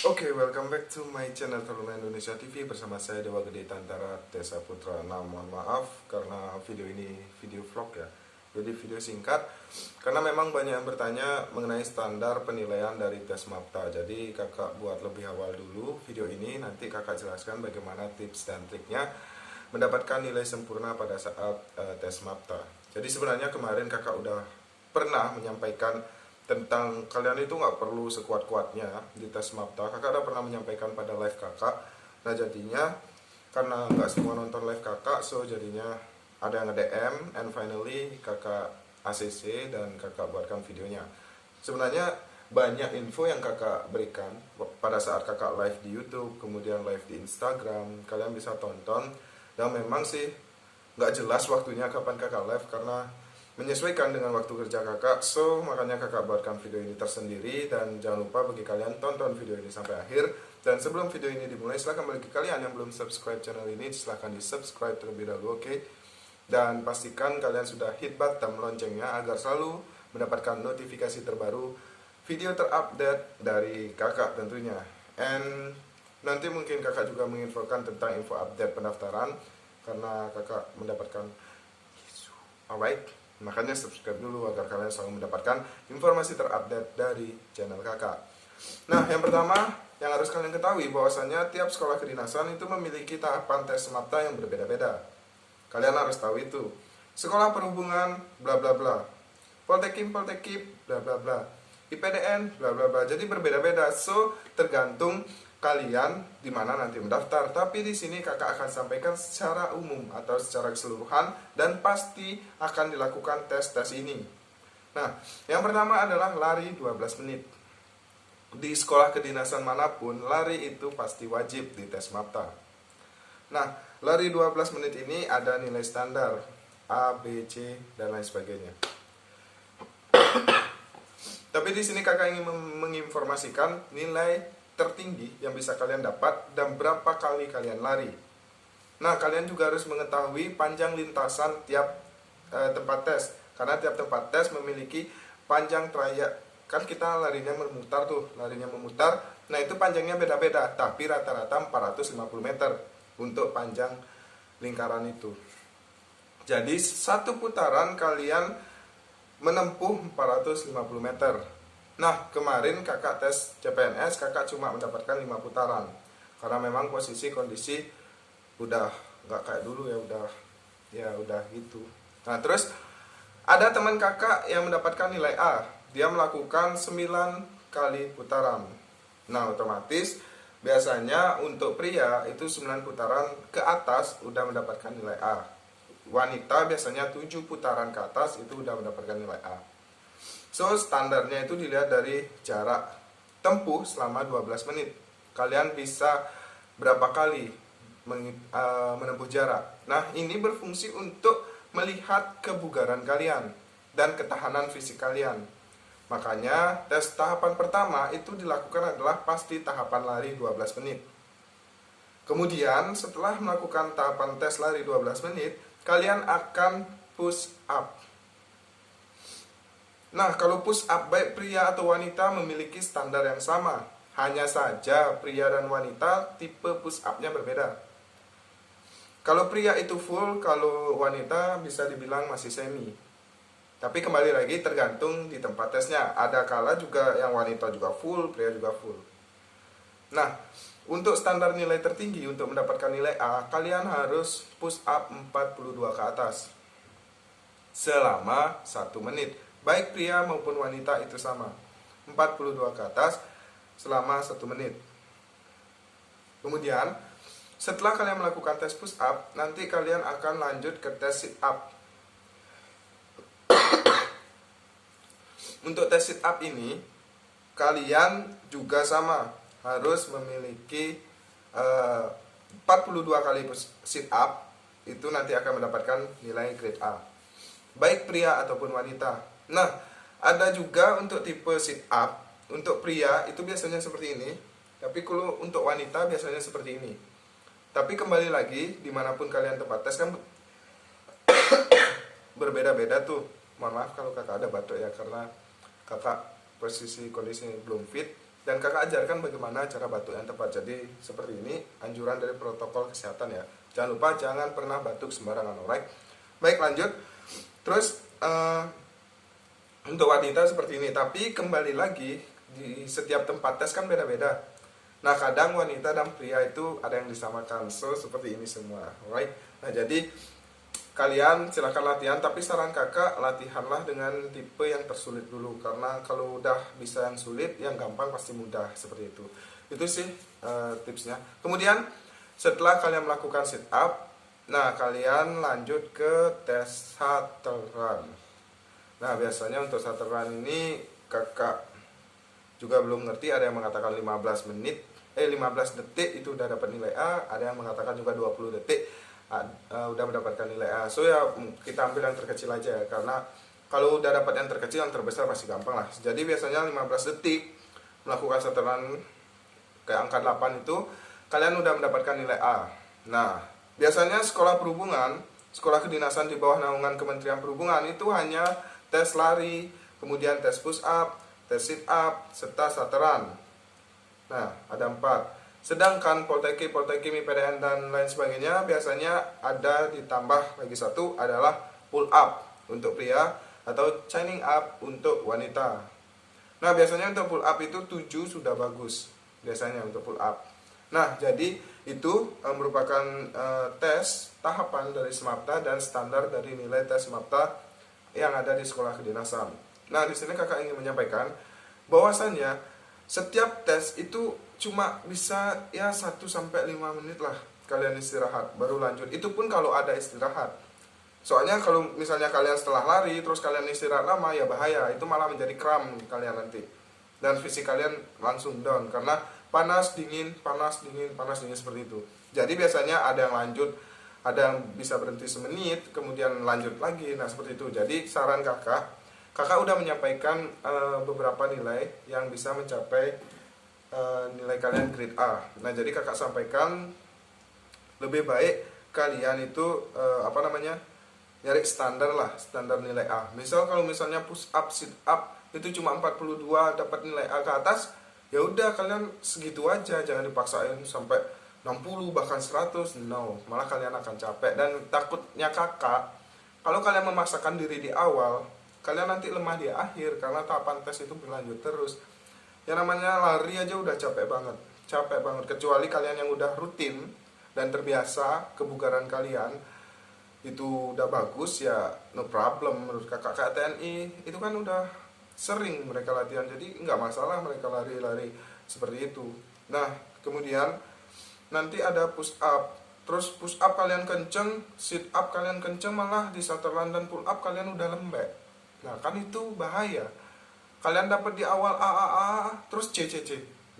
Oke, welcome back to my channel Taruna Indonesia TV bersama saya Dewa Gede Tantara Desa Putra. Nah, mohon maaf karena video ini video vlog ya. Jadi video singkat karena memang banyak yang bertanya mengenai standar penilaian dari tes MAPTA. Jadi kakak buat lebih awal dulu video ini, nanti kakak jelaskan bagaimana tips dan triknya mendapatkan nilai sempurna pada saat tes MAPTA. Jadi sebenarnya kemarin kakak udah pernah menyampaikan tentang kalian itu nggak perlu sekuat-kuatnya di tes MAPTA. Kakak udah pernah menyampaikan pada live kakak. Nah jadinya karena nggak semua nonton live kakak, so jadinya ada yang nge-DM, and finally kakak ACC dan kakak buatkan videonya. Sebenarnya banyak info yang kakak berikan pada saat kakak live di YouTube, kemudian live di Instagram. Kalian bisa tonton, dan memang sih nggak jelas waktunya kapan kakak live karena menyesuaikan dengan waktu kerja kakak. So makanya kakak buatkan video ini tersendiri, dan jangan lupa bagi kalian tonton video ini sampai akhir. Dan sebelum video ini dimulai, silahkan bagi kalian yang belum subscribe channel ini, silahkan di subscribe terlebih dahulu, oke? Dan pastikan kalian sudah hit button loncengnya agar selalu mendapatkan notifikasi terbaru, video terupdate dari kakak tentunya. And nanti mungkin kakak juga menginfokan tentang info update pendaftaran karena kakak mendapatkan. Alright, makanya subscribe dulu agar kalian selalu mendapatkan informasi terupdate dari channel kakak. Nah, yang pertama yang harus kalian ketahui bahwasanya tiap sekolah kedinasan itu memiliki tahapan tes MAPTA yang berbeda-beda. Kalian harus tahu itu. Sekolah perhubungan bla bla bla, Poltekim bla bla bla, IPDN bla bla bla. Jadi berbeda-beda. So tergantung kalian di mana nanti mendaftar. Tapi di sini kakak akan sampaikan secara umum atau secara keseluruhan, dan pasti akan dilakukan tes ini. Nah, yang pertama adalah lari 12 menit. Di sekolah kedinasan manapun, lari itu pasti wajib di tes MAPTA. Nah, lari 12 menit ini ada nilai standar A, B, C, dan lain sebagainya. Tapi di sini kakak ingin menginformasikan nilai tertinggi yang bisa kalian dapat dan berapa kali kalian lari. Nah, kalian juga harus mengetahui panjang lintasan tiap tempat tes, karena tiap tempat tes memiliki panjang trayek. Kan kita larinya memutar tuh, larinya memutar. Nah, itu panjangnya beda-beda, tapi rata-rata 450 meter untuk panjang lingkaran itu. Jadi satu putaran kalian menempuh 450 meter. Nah, kemarin kakak tes CPNS, kakak cuma mendapatkan 5 putaran. Karena memang posisi kondisi udah nggak kayak dulu ya, udah gitu. Nah, terus ada teman kakak yang mendapatkan nilai A. Dia melakukan 9 kali putaran. Nah, otomatis biasanya untuk pria itu 9 putaran ke atas udah mendapatkan nilai A. Wanita biasanya 7 putaran ke atas itu udah mendapatkan nilai A. So, standarnya itu dilihat dari jarak tempuh selama 12 menit. Kalian bisa berapa kali menempuh jarak. Nah, ini berfungsi untuk melihat kebugaran kalian dan ketahanan fisik kalian. Makanya, tes tahapan pertama itu dilakukan adalah pasti tahapan lari 12 menit. Kemudian, setelah melakukan tahapan tes lari 12 menit, kalian akan push up. Nah, kalau push up baik pria atau wanita memiliki standar yang sama. Hanya saja pria dan wanita tipe push up-nya berbeda. Kalau pria itu full, kalau wanita bisa dibilang masih semi. Tapi kembali lagi tergantung di tempat tesnya. Ada kala juga yang wanita juga full, pria juga full. Nah, untuk standar nilai tertinggi untuk mendapatkan nilai A, kalian harus push up 42 ke atas selama 1 menit. Baik pria maupun wanita itu sama, 42 ke atas selama 1 menit. Kemudian setelah kalian melakukan tes push up, nanti kalian akan lanjut ke tes sit up. Untuk tes sit up ini kalian juga sama, harus memiliki 42 kali sit up. Itu nanti akan mendapatkan nilai grade A, baik pria ataupun wanita. Nah, ada juga untuk tipe sit up. Untuk pria itu biasanya seperti ini, tapi kalau untuk wanita biasanya seperti ini. Tapi kembali lagi, dimanapun kalian tempat tes kan berbeda-beda tuh. Mohon maaf kalau kakak ada batuk ya, karena kakak posisi kondisinya belum fit. dan kakak ajarkan bagaimana cara batuk yang tepat. Jadi seperti ini anjuran dari protokol kesehatan ya. Jangan lupa jangan pernah batuk sembarangan, alright. Baik, lanjut. Terus untuk wanita seperti ini, tapi kembali lagi di setiap tempat tes kan beda-beda. Nah, kadang wanita dan pria itu ada yang disamakan. So, seperti ini semua, alright. Nah, jadi kalian silakan latihan, tapi saran kakak latihanlah dengan tipe yang tersulit dulu, karena kalau udah bisa yang sulit, yang gampang pasti mudah, seperti itu. Itu sih tipsnya. Kemudian setelah kalian melakukan sit up, nah kalian lanjut ke tes shuttle run. Nah, biasanya untuk shuttle run ini kakak juga belum ngerti, ada yang mengatakan 15 detik itu udah dapat nilai A, ada yang mengatakan juga 20 detik udah mendapatkan nilai A. So ya kita ambil yang terkecil aja ya, karena kalau udah dapat yang terkecil, yang terbesar pasti gampang lah. Jadi biasanya 15 detik melakukan shuttle run ke angka 8 itu kalian udah mendapatkan nilai A. Nah, biasanya sekolah perhubungan, sekolah kedinasan di bawah naungan Kementerian Perhubungan itu hanya tes lari, kemudian tes push up, tes sit up, serta shuttle run. Nah, ada 4. Sedangkan Polteki, PDN dan lain sebagainya biasanya ada ditambah lagi satu adalah pull up untuk pria atau chaining up untuk wanita. Nah, biasanya untuk pull up itu 7 sudah bagus biasanya untuk pull up. Nah, jadi itu merupakan tes tahapan dari SMAPTA dan standar dari nilai tes SMAPTA yang ada di sekolah kedinasan. Nah, di sini kakak ingin menyampaikan bahwasannya setiap tes itu cuma bisa ya 1-5 menit lah kalian istirahat baru lanjut. Itu pun kalau ada istirahat. Soalnya kalau misalnya kalian setelah lari terus kalian istirahat lama ya bahaya, itu malah menjadi kram kalian nanti. Dan fisik kalian langsung down karena panas dingin seperti itu. Jadi biasanya ada yang lanjut, ada yang bisa berhenti semenit kemudian lanjut lagi. Nah, seperti itu. Jadi saran kakak udah menyampaikan beberapa nilai yang bisa mencapai nilai kalian grade A. Nah, jadi kakak sampaikan lebih baik kalian itu nyari standar lah, standar nilai A. Misal kalau misalnya push up, sit up itu cuma 42 dapat nilai A ke atas, ya udah kalian segitu aja, jangan dipaksain sampai 60 bahkan 100. No, malah kalian akan capek. Dan takutnya kakak, kalau kalian memaksakan diri di awal, kalian nanti lemah di akhir karena tahapan tes itu berlanjut terus. Yang namanya lari aja udah capek banget. Kecuali kalian yang udah rutin dan terbiasa, kebugaran kalian itu udah bagus ya no problem menurut kakak. TNI itu kan udah sering mereka latihan, jadi nggak masalah mereka lari-lari seperti itu. Nah, kemudian nanti ada push up. Terus push up kalian kenceng, sit up kalian kenceng, malah di shuttle run dan pull up kalian udah lembek. Nah, kan itu bahaya. Kalian dapat di awal A, terus C.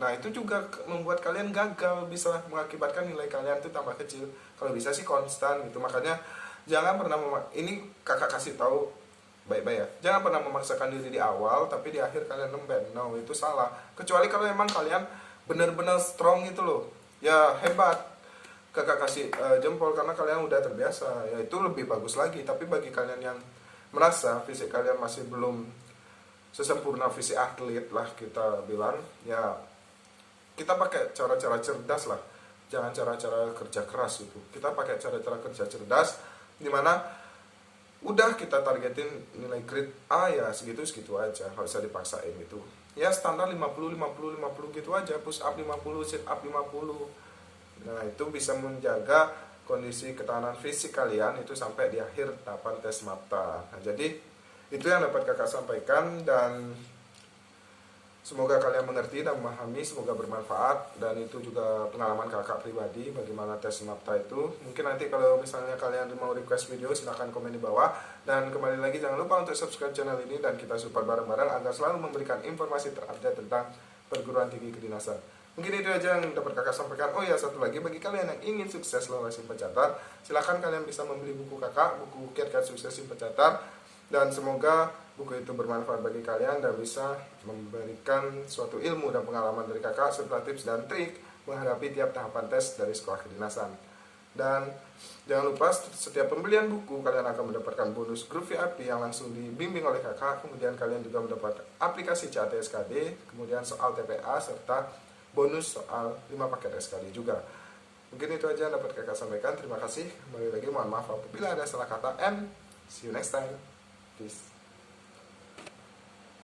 Nah, itu juga membuat kalian gagal, bisa mengakibatkan nilai kalian itu tambah kecil. Kalau bisa sih konstan gitu. Makanya jangan pernah ini kakak kasih tahu baik-baik ya. Jangan pernah memaksakan diri di awal tapi di akhir kalian lembek. No, itu salah. Kecuali kalau memang kalian benar-benar strong gitu loh. Ya hebat. Kakak kasih jempol karena kalian udah terbiasa. Ya itu lebih bagus lagi. Tapi bagi kalian yang merasa fisik kalian masih belum sesempurna fisik atlet lah kita bilang, ya kita pakai cara-cara cerdas lah, jangan cara-cara kerja keras itu. Kita pakai cara-cara kerja cerdas dimana udah kita targetin nilai grade A ya segitu aja, nggak usah dipaksain gitu. Ya standar 50 gitu aja, push up 50, sit up 50. Nah, itu bisa menjaga kondisi ketahanan fisik kalian itu sampai di akhir tahapan tes SMAPTA. Nah, jadi itu yang dapat kakak sampaikan dan semoga kalian mengerti dan memahami, semoga bermanfaat. Dan itu juga pengalaman kakak pribadi bagaimana tes SMAPTA itu. Mungkin nanti kalau misalnya kalian mau request video silahkan komen di bawah. Dan kembali lagi jangan lupa untuk subscribe channel ini dan kita support bareng-bareng agar selalu memberikan informasi terupdate tentang perguruan tinggi kedinasan. Mungkin itu aja yang dapat kakak sampaikan. Oh ya, satu lagi, bagi kalian yang ingin sukses lolos SIM Pecatat, silahkan kalian bisa membeli buku kakak, buku Kiat Sukses SIM Pecatat. Dan semoga buku itu bermanfaat bagi kalian dan bisa memberikan suatu ilmu dan pengalaman dari kakak serta tips dan trik menghadapi tiap tahapan tes dari sekolah kedinasan. Dan jangan lupa setiap pembelian buku kalian akan mendapatkan bonus grup VIP yang langsung dibimbing oleh kakak. Kemudian kalian juga mendapat aplikasi CAT-SKD, kemudian soal TPA, serta bonus soal 5 paket SKD juga. Mungkin itu aja yang dapat kakak sampaikan. Terima kasih. Kembali lagi mohon maaf apabila ada salah kata, and see you next time. Peace.